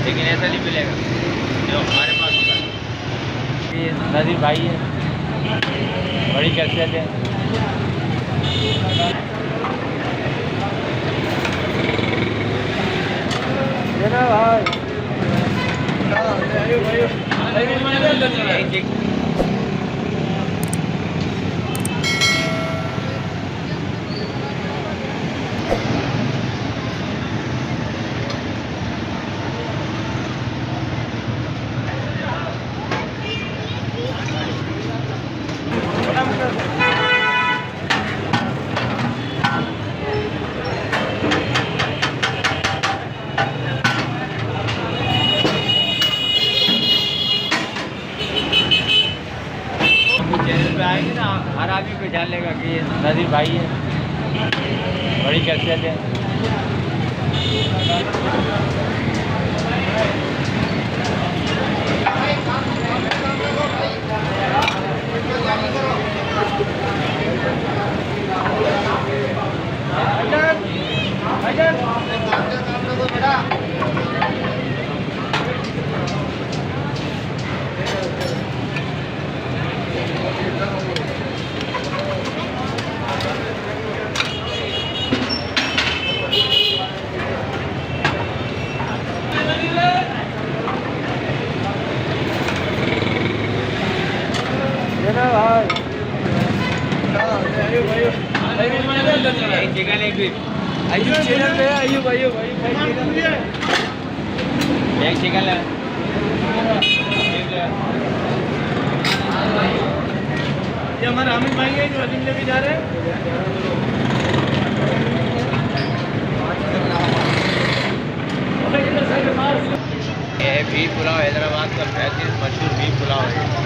लेकिन ऐसा नहीं मिलेगा जो हमारे पास होता है। ये नज़ीर भाई है, बड़ी शख्सियत है। चैनल पे आएंगे ना, हर आदमी पहचान लेगा कि ये नज़ीर भाई है, बड़ी शख्सियत है। एक चिकन है। ये हमारे हामिद भाई है जो अजीम लेके जा रहे हैं। ये भी पुलाव हैदराबाद का बेहतरीन मशहूर भी पुलाव है।